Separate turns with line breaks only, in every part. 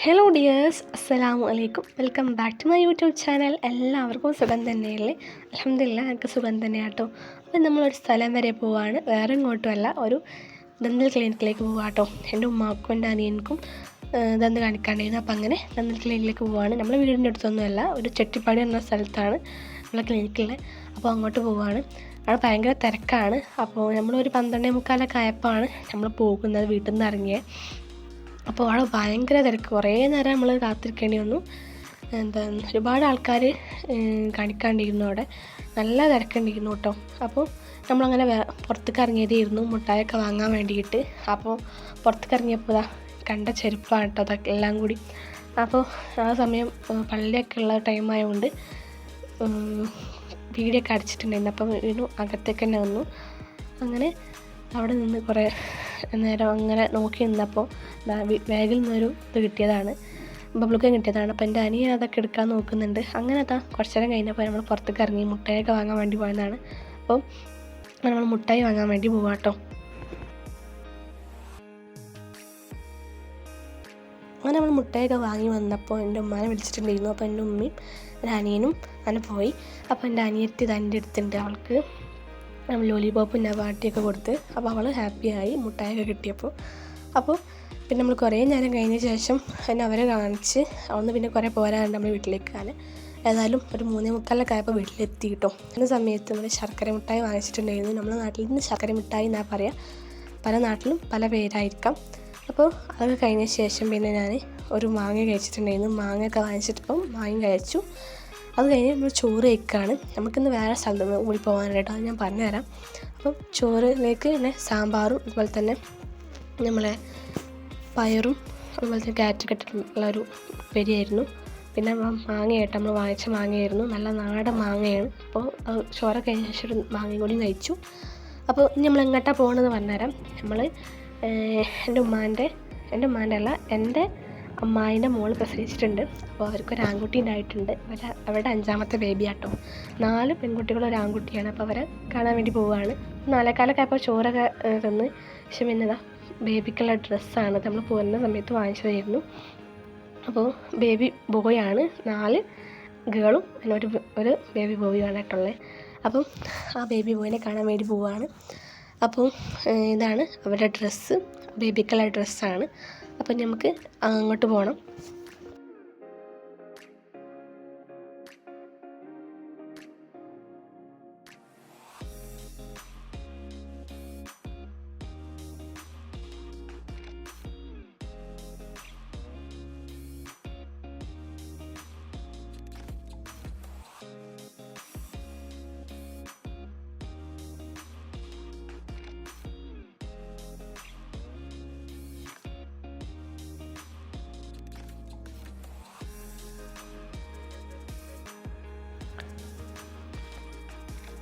Hello dears, അസ്സലാമു അലൈക്കും. Welcome back to my YouTube channel. എല്ലാവർക്കും സുഖം തന്നെയല്ലേ? അൽഹംദുലില്ലാ, എനിക്ക് സുഖം തന്നെയാണ് കേട്ടോ. അപ്പം നമ്മളൊരു സ്ഥലം വരെ പോവാണ്, വേറെ ഇങ്ങോട്ടുമല്ല, ഒരു ദന്തൽ ക്ലിനിക്കിലേക്ക് പോവാം കേട്ടോ. എൻ്റെ ഉമ്മാക്കും എൻ്റെ അനിയനും ദന്ത് കാണിക്കാണ്ടായിരുന്നു. അപ്പം അങ്ങനെ ദന്തൽ ക്ലിനിക്കിലേക്ക് പോവാണ്. നമ്മളെ വീടിൻ്റെ അടുത്തൊന്നുമല്ല, ഒരു ചെട്ടിപ്പാടി എന്ന സ്ഥലത്താണ് നമ്മളെ ക്ലിനിക്കുള്ളത്. അപ്പോൾ അങ്ങോട്ട് പോവാണ്. അവിടെ ഭയങ്കര തിരക്കാണ്. അപ്പോൾ നമ്മളൊരു 12:45 ആയപ്പോഴാണ് നമ്മൾ പോകുന്നത്, വീട്ടിൽ നിന്ന് ഇറങ്ങിയത്. അപ്പോൾ അവിടെ ഭയങ്കര തിരക്ക്, കുറേ നേരം നമ്മൾ കാത്തിരിക്കേണ്ടി വന്നു. ഒരുപാട് ആൾക്കാർ കാണിക്കാണ്ടിരുന്നു. അവിടെ നല്ല തിരക്കുണ്ടിരുന്നു കേട്ടോ. അപ്പോൾ നമ്മളങ്ങനെ പുറത്തേക്ക് ഇറങ്ങിയതായിരുന്നു മുട്ടായൊക്കെ വാങ്ങാൻ വേണ്ടിയിട്ട്. അപ്പോൾ പുറത്തേക്ക് ഇറങ്ങിയപ്പോൾ കണ്ട ചെരുപ്പാണ് കേട്ടോ അതൊക്കെ എല്ലാം കൂടി. അപ്പോൾ ആ സമയം പള്ളിയൊക്കെ ഉള്ള ടൈമായതുകൊണ്ട് വീടിയൊക്കെ അടച്ചിട്ടുണ്ടായിരുന്നു. അപ്പം വീണ്ടും അകത്തേക്ക് തന്നെ വന്നു. അങ്ങനെ അവിടെ നിന്ന് കുറേ നേരം അങ്ങനെ നോക്കി നിന്നപ്പോൾ ബാഗിൽ നിന്നൊരു ഇത് കിട്ടിയതാണ്, ബബിൾഗം കിട്ടിയതാണ്. അപ്പോൾ എൻ്റെ അനിയൻ അതൊക്കെ എടുക്കാൻ നോക്കുന്നുണ്ട്. അങ്ങനെ കുറച്ച് നേരം കഴിഞ്ഞപ്പോൾ നമ്മൾ പുറത്തേക്ക് ഇറങ്ങി മുട്ടായൊക്കെ വാങ്ങാൻ വേണ്ടി പോയതാണ്. അപ്പോൾ നമ്മൾ മുട്ടായി വാങ്ങാൻ വേണ്ടി പോവാം കേട്ടോ. അങ്ങനെ നമ്മൾ മുട്ടായൊക്കെ വാങ്ങി വന്നപ്പോൾ എൻ്റെ ഉമ്മാനെ വിളിച്ചിട്ടുണ്ടായിരുന്നു. അപ്പോൾ എൻ്റെ ഉമ്മയും എൻ്റെ അനിയനും അങ്ങനെ പോയി. അപ്പോൾ എൻ്റെ അനിയത്തി തന്നെ അടുത്തുണ്ട്, അവൾക്ക് ലോലിപോപ്പും നവാട്ടിയൊക്കെ കൊടുത്ത്. അപ്പോൾ അവൾ ഹാപ്പിയായി മുട്ടായൊക്കെ കിട്ടിയപ്പോൾ. അപ്പോൾ പിന്നെ നമ്മൾ കുറേ നേരം കഴിഞ്ഞ ശേഷം പിന്നെ അവരെ കാണിച്ച് അവിടുന്ന് പിന്നെ കുറേ പോരാണ്ട് നമ്മൾ വീട്ടിലേക്കാണ്. ഏതായാലും ഒരു 3:45 ആയപ്പോൾ വീട്ടിലെത്തി കേട്ടോ. ആ സമയത്ത് നമ്മൾ ശർക്കര മിഠായി വാങ്ങിച്ചിട്ടുണ്ടായിരുന്നു. നമ്മുടെ നാട്ടിൽ നിന്ന് ശർക്കര മിഠായി എന്നാണ് പറയുക, പല നാട്ടിലും പല പേരായിരിക്കാം. അപ്പോൾ അതൊക്കെ കഴിഞ്ഞ ശേഷം പിന്നെ ഞാൻ ഒരു മാങ്ങ കഴിച്ചിട്ടുണ്ടായിരുന്നു. മാങ്ങയൊക്കെ വാങ്ങിച്ചിട്ടിപ്പം മാങ്ങ കഴിച്ചു. അത് കഴിഞ്ഞ് നമ്മൾ ചോറ് കഴിക്കുകയാണ്. നമുക്കിന്ന് വേറെ സ്ഥലത്ത് നിന്ന് കൂടി പോകാനായിട്ട് അത് ഞാൻ പറഞ്ഞുതരാം. അപ്പം ചോറിലേക്ക് പിന്നെ സാമ്പാറും അതുപോലെ തന്നെ നമ്മളെ പയറും അതുപോലെ തന്നെ ക്യാരറ്റൊക്കെ ഇട്ടിട്ടുള്ളൊരു ഉപ്പേരിയായിരുന്നു. പിന്നെ മാങ്ങയായിട്ട് നമ്മൾ വാങ്ങിച്ച മാങ്ങയായിരുന്നു, നല്ല നാടൻ മാങ്ങയാണ്. അപ്പോൾ ചോറൊക്കെ കഴിഞ്ഞ ശേഷം ഒരു മാങ്ങയും കൂടി കഴിച്ചു. അപ്പോൾ ഇനി നമ്മൾ എങ്ങോട്ടാണ് പോകണമെന്ന് പറഞ്ഞുതരാം. നമ്മൾ എൻ്റെ ഉമ്മാൻ്റെ അല്ല, എൻ്റെ അമ്മായിൻ്റെ മോള് പ്രസവിച്ചിട്ടുണ്ട്. അപ്പോൾ അവർക്കൊരു ആൺകുട്ടി ഉണ്ടായിട്ടുണ്ട്. അവരുടെ 5ാമത്തെ ബേബി ആട്ടോ. 4 പെൺകുട്ടികളും ഒരു ആൺകുട്ടിയാണ്. അപ്പോൾ അവരെ കാണാൻ വേണ്ടി പോവുകയാണ്. 4:15 ആയപ്പോൾ ചോറൊക്കെ തന്ന്. പക്ഷെ പിന്നെ ബേബിക്കുള്ള ഡ്രസ്സാണ് നമ്മൾ പോകുന്ന സമയത്ത് വാങ്ങിച്ചതായിരുന്നു. അപ്പോൾ ബേബി ബോയാണ്, 4 ഗേളും പിന്നെ ഒരു ബേബി ബോയുമാണ് ആയിട്ടുള്ളത്. അപ്പം ആ ബേബി ബോയിനെ കാണാൻ വേണ്ടി പോവുകയാണ്. അപ്പോൾ ഇതാണ് അവരുടെ ഡ്രസ്സ്, ബേബിക്കുള്ള ഡ്രസ്സാണ്. അപ്പം നമുക്ക് അങ്ങോട്ട് പോകണം.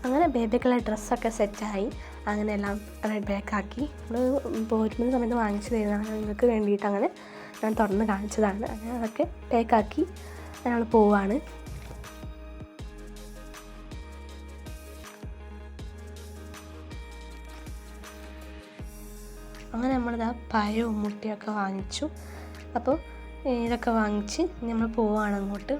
അങ്ങനെ ബേബിക്കുള്ള ഡ്രസ്സൊക്കെ സെറ്റായി. അങ്ങനെ എല്ലാം റെഡ് ബാക്കാക്കി നമ്മൾ പോരുന്ന സമയത്ത് വാങ്ങിച്ചു തരുന്നതാണ് നിങ്ങൾക്ക് വേണ്ടിയിട്ട്. അങ്ങനെ ഞാൻ തുറന്ന് കാണിച്ചതാണ്. അങ്ങനെ അതൊക്കെ പാക്കാക്കി ഞങ്ങൾ പോവാണ്. അങ്ങനെ നമ്മളിതാ പഴവും മുട്ടയൊക്കെ വാങ്ങിച്ചു. അപ്പോൾ ഇതൊക്കെ വാങ്ങിച്ച് നമ്മൾ പോവാണ് അങ്ങോട്ട്.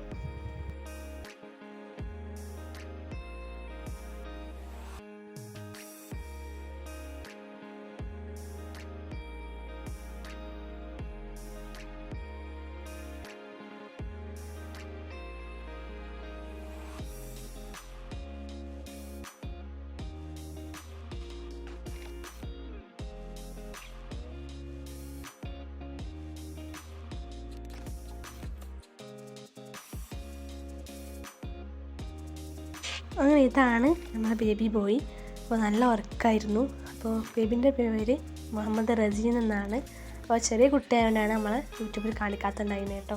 അങ്ങനെ ഇതാണ് നമ്മുടെ ബേബി ബോയ്. അപ്പോൾ നല്ല ഉറക്കമായിരുന്നു. അപ്പോൾ ബേബിൻ്റെ പേര് മുഹമ്മദ് റസീൻ എന്നാണ്. അപ്പോൾ ചെറിയ കുട്ടിയായതുകൊണ്ടാണ് നമ്മൾ യൂട്യൂബിൽ കാണിക്കാത്തുണ്ടായിരുന്നത് കേട്ടോ.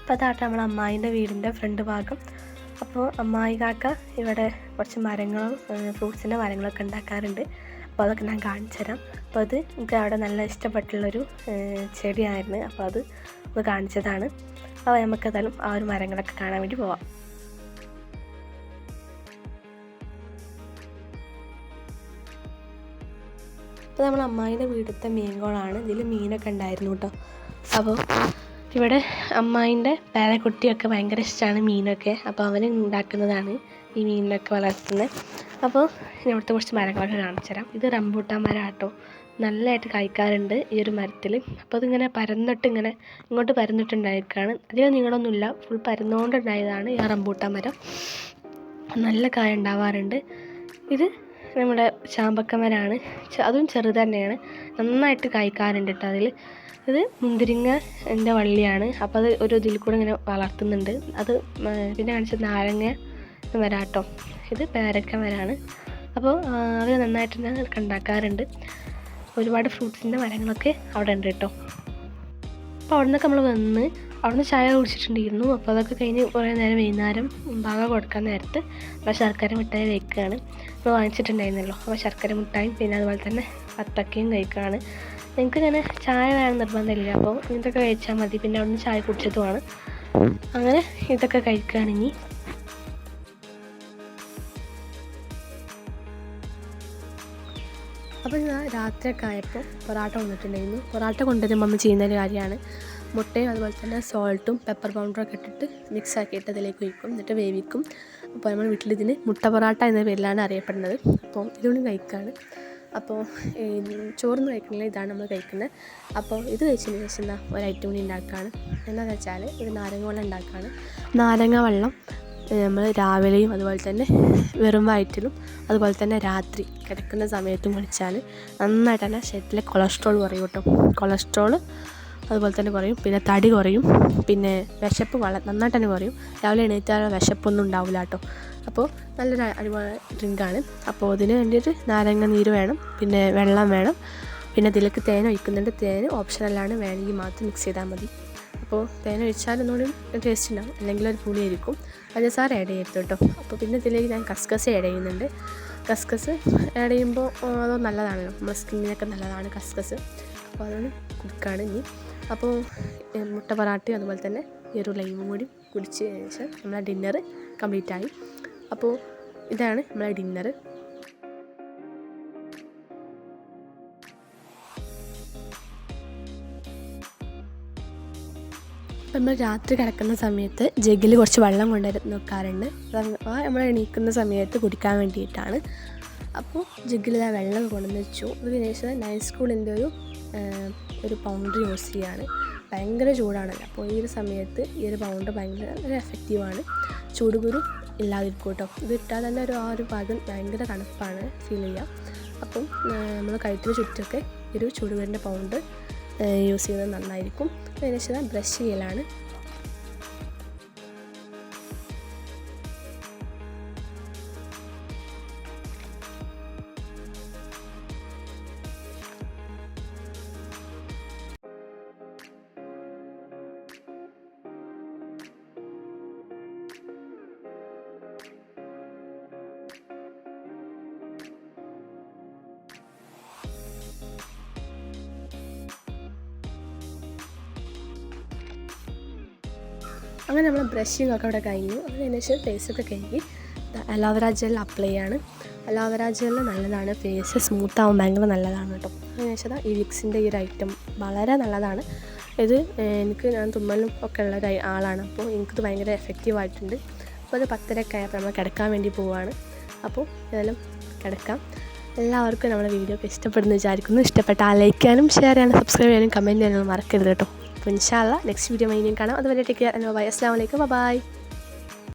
അപ്പോൾ അതാട്ടെ നമ്മളെ അമ്മായിൻ്റെ വീടിൻ്റെ ഫ്രണ്ട് ഭാഗം. അപ്പോൾ അമ്മായി കാക്ക ഇവിടെ കുറച്ച് മരങ്ങളും ഫ്രൂട്ട്സിൻ്റെ മരങ്ങളൊക്കെ ഉണ്ടാക്കാറുണ്ട്. അപ്പോൾ അതൊക്കെ ഞാൻ കാണിച്ചു തരാം. അപ്പോൾ അത് എനിക്ക് അവിടെ നല്ല ഇഷ്ടപ്പെട്ടുള്ളൊരു ചെടിയായിരുന്നു. അപ്പോൾ അത് ഒന്ന് കാണിച്ചതാണ്. അപ്പോൾ നമുക്ക് ഏതായാലും ആ ഒരു മരങ്ങളൊക്കെ കാണാൻ വേണ്ടി പോവാം. അപ്പോൾ നമ്മൾ അമ്മായിൻ്റെ വീട്ടിലത്തെ മീനുകളാണ്. ഇതിൽ മീനൊക്കെ ഉണ്ടായിരുന്നു കേട്ടോ. അപ്പോൾ ഇവിടെ അമ്മായിൻ്റെ പേരക്കുട്ടിയൊക്കെ ഭയങ്കര ഇഷ്ടമാണ് മീനൊക്കെ. അപ്പോൾ അവൻ ഉണ്ടാക്കുന്നതാണ് ഈ മീനിനൊക്കെ വളർത്തുന്നത്. അപ്പോൾ ഇവിടുത്തെ കുറച്ച് മരങ്ങളൊക്കെ കാണിച്ചു തരാം. ഇത് റംബൂട്ടാൻ മരം കേട്ടോ. നല്ലതായിട്ട് കായ്ക്കാറുണ്ട് ഈ ഒരു മരത്തിൽ. അപ്പോൾ അതിങ്ങനെ പരന്നിട്ട് ഇങ്ങോട്ട് പരന്നിട്ടുണ്ടായിരിക്കുകയാണ്. അധികം നീളമൊന്നുമില്ല, ഫുൾ പരന്നുകൊണ്ടുണ്ടായതാണ് ഈ റംബൂട്ടാൻ മരം. നല്ല കായ ഉണ്ടാവാറുണ്ട്. ഇത് നമ്മുടെ ചാമ്പക്ക മരമാണ്. അതും ചെറുത് തന്നെയാണ്, നന്നായിട്ട് കായ്ക്കാറുണ്ട് കേട്ടോ അതിൽ. ഇത് മുന്തിരിങ്ങൻ്റെ വള്ളിയാണ്. അപ്പോൾ അത് ഒരു ഇതിൽ കൂടെ ഇങ്ങനെ വളർത്തുന്നുണ്ട്. അത് പിന്നെ കാണിച്ചത് നാരങ്ങ മരം കേട്ടോ. ഇത് പേരക്ക മരമാണ്. അപ്പോൾ അവർ നന്നായിട്ട് തന്നെ ഉണ്ടാക്കാറുണ്ട്. ഒരുപാട് ഫ്രൂട്ട്സിൻ്റെ മരങ്ങളൊക്കെ അവിടെ ഉണ്ട് കേട്ടോ. അപ്പോൾ അവിടെ നിന്നൊക്കെ നമ്മൾ വന്ന് അവിടുന്ന് ചായ കുടിച്ചിട്ടുണ്ടായിരുന്നു. അപ്പോൾ അതൊക്കെ കഴിഞ്ഞ് കുറേ നേരം വൈകുന്നേരം ഭാഗം കൊടുക്കാൻ നേരത്ത് അപ്പോൾ ശർക്കര മിഠായി കഴിക്കുകയാണ്. അപ്പോൾ വാങ്ങിച്ചിട്ടുണ്ടായിരുന്നല്ലോ. അപ്പോൾ ശർക്കര മിഠായും പിന്നെ അതുപോലെ തന്നെ വത്തക്കയും കഴിക്കുകയാണ്. എനിക്ക് ഇങ്ങനെ ചായ വേണം നിർബന്ധമില്ല, അപ്പോൾ ഇതൊക്കെ കഴിച്ചാൽ മതി. പിന്നെ അവിടുന്ന് ചായ കുടിച്ചതുമാണ്. അങ്ങനെ ഇതൊക്കെ കഴിക്കുകയാണ് ഇനി. അപ്പോൾ ഞാൻ രാത്രിയൊക്കെ ആയപ്പോൾ പൊറാട്ട കൊണ്ടിട്ടുണ്ടായിരുന്നു. പൊറാട്ട കൊണ്ടുവരുമ്പോൾ നമ്മൾ ചെയ്യുന്നൊരു കാര്യമാണ് മുട്ടയും അതുപോലെ തന്നെ സോൾട്ടും പെപ്പർ പൗഡറൊക്കെ ഇട്ടിട്ട് മിക്സ് ആക്കിയിട്ട് അതിലേക്ക് ഒഴിക്കും, എന്നിട്ട് വേവിക്കും. അപ്പോൾ നമ്മൾ വീട്ടിലിതിന് മുട്ട പൊറാട്ട എന്ന പേരിലാണ് അറിയപ്പെടുന്നത്. അപ്പോൾ ഇതുകൊണ്ട് കഴിക്കുകയാണ്. അപ്പോൾ ചോറിന് കഴിക്കണില്ല, ഇതാണ് നമ്മൾ കഴിക്കുന്നത്. അപ്പോൾ ഇത് കഴിച്ചതിന് ശേഷം ഒരു ഐറ്റം കൂടി ഉണ്ടാക്കുകയാണ്. എന്താണെന്ന് വെച്ചാൽ ഒരു നാരങ്ങ വെള്ളം ഉണ്ടാക്കുകയാണ്. നാരങ്ങ വെള്ളം നമ്മൾ രാവിലെയും അതുപോലെ തന്നെ വെറും വയറ്റിലും അതുപോലെ തന്നെ രാത്രി കിടക്കുന്ന സമയത്തും കുടിച്ചാൽ നന്നായിട്ട് തന്നെ ശരീരത്തിലെ കൊളസ്ട്രോൾ കുറയും കേട്ടോ. കൊളസ്ട്രോൾ അതുപോലെ തന്നെ കുറയും, പിന്നെ തടി കുറയും, പിന്നെ വിശപ്പ് നന്നായിട്ട് തന്നെ കുറയും. രാവിലെ എണീറ്റാൽ വിശപ്പൊന്നും ഉണ്ടാവില്ല കേട്ടോ. അപ്പോൾ നല്ലൊരു അടിപൊളി ഡ്രിങ്കാണ്. അപ്പോൾ അതിന് വേണ്ടിയിട്ട് നാരങ്ങ നീര് വേണം, പിന്നെ വെള്ളം വേണം, പിന്നെ ഇതിലേക്ക് തേൻ ഒഴിക്കുന്നുണ്ട്. തേൻ ഓപ്ഷനലാണ്, വേണമെങ്കിൽ മാത്രം മിക്സ് ചെയ്താൽ മതി. അപ്പോൾ തേൻ ഒഴിച്ചാൽ ഒന്നുകൂടി ടേസ്റ്റ് ഉണ്ടാവും, അല്ലെങ്കിൽ ഒരു പുളിയായിരിക്കും. പഞ്ചസാര ആഡ് ചെയ്യരുത് കേട്ടോ. അപ്പോൾ പിന്നെ ഇതിലേക്ക് ഞാൻ കസ്കസ് ആഡ് ചെയ്യുന്നുണ്ട്. കസ്കസ് ആഡ് ചെയ്യുമ്പോൾ അത് നല്ലതാണല്ലോ, നമ്മുടെ സ്കിന്നിനൊക്കെ നല്ലതാണ് കസ്കസ്. അപ്പോൾ അതാണ് കുടിക്കുകയാണ് ഇനി. അപ്പോൾ മുട്ട പൊറാട്ടയും അതുപോലെ തന്നെ ഈ ഒരു ലൈമും കൂടി കുടിച്ച് ശേഷം നമ്മളെ ഡിന്നർ കംപ്ലീറ്റ് ആയി. അപ്പോൾ ഇതാണ് നമ്മളെ ഡിന്നർ. നമ്മൾ രാത്രി കിടക്കുന്ന സമയത്ത് ജഗ്ഗിൽ കുറച്ച് വെള്ളം കൊണ്ടുവന്ന് വെക്കാറുണ്ട്. നമ്മൾ എണീക്കുന്ന സമയത്ത് കുടിക്കാൻ വേണ്ടിയിട്ടാണ്. അപ്പോൾ ജഗ്ഗിൽ ആ വെള്ളം കൊണ്ടുവന്ന് വെച്ചു. അതിന് ശേഷം നൈറ്റ് സ്കൂളിൻ്റെ ഒരു പൗണ്ടർ യൂസ് ചെയ്യുകയാണ്. ഭയങ്കര ചൂടാണല്ലോ, അപ്പോൾ ഈ ഒരു സമയത്ത് ഈ ഒരു പൗണ്ടർ ഭയങ്കര എഫക്റ്റീവാണ്. ചൂടുകുരു ഇല്ലാതിരിക്കും കേട്ടോ. ഇത് ഇട്ടാൽ തന്നെ ആ ഒരു ഭാഗം ഭയങ്കര തണുപ്പാണ് ഫീൽ ചെയ്യുക. അപ്പം നമ്മൾ കഴുത്തിന് ചുറ്റൊക്കെ ഒരു ചൂടുകുരുവിൻ്റെ പൗണ്ടർ യൂസ് ചെയ്യുന്നത് നന്നായിരിക്കും. അതിനുശേഷം ബ്രഷ് ചെയ്യലാണ്. അങ്ങനെ നമ്മൾ ബ്രഷിങ് ഒക്കെ അവിടെ കഴിഞ്ഞു. അതിനുശേഷം ഫേസൊക്കെ കഴുകി അലോവേര ജെൽ അപ്ലൈ ചെയ്യാണ്. അലോവേര ജെൽ നല്ലതാണ്, ഫേസ് സ്മൂത്ത് ആവാൻ ഭയങ്കര നല്ലതാണ് കേട്ടോ. അതിനുശേഷം ഈ വിക്സിൻ്റെ ഈ ഒരു ഐറ്റം വളരെ നല്ലതാണ്. ഇത് ഞാൻ തുമ്മലും ഒക്കെ ഉള്ള ആളാണ്, അപ്പോൾ എനിക്കിത് ഭയങ്കര എഫക്റ്റീവായിട്ടുണ്ട്. അപ്പോൾ അത് 10:30 ആയപ്പോൾ നമ്മൾ കിടക്കാൻ വേണ്ടി പോവുകയാണ്. അപ്പോൾ ഇതെല്ലാം കിടക്കാം. എല്ലാവർക്കും നമ്മുടെ വീഡിയോ ഒക്കെ ഇഷ്ടപ്പെടുന്നു വിചാരിക്കുന്നു. ഇഷ്ടപ്പെട്ടാൽ ലൈക്ക് ചെയ്യാനും ഷെയർ ചെയ്യാനും സബ്സ്ക്രൈബ് ചെയ്യാനും കമൻറ്റ് ചെയ്യാനും മറക്കരുത് കേട്ടോ. അപ്പോൾ ഇൻഷാ അല്ലാഹ് നെക്സ്റ്റ് വീഡിയോ ഇനിയും കാണാം. അതുവരെ ടേക്ക് കെയർ. ബൈ. അസ്സലാമു അലൈക്കും. ബൈ.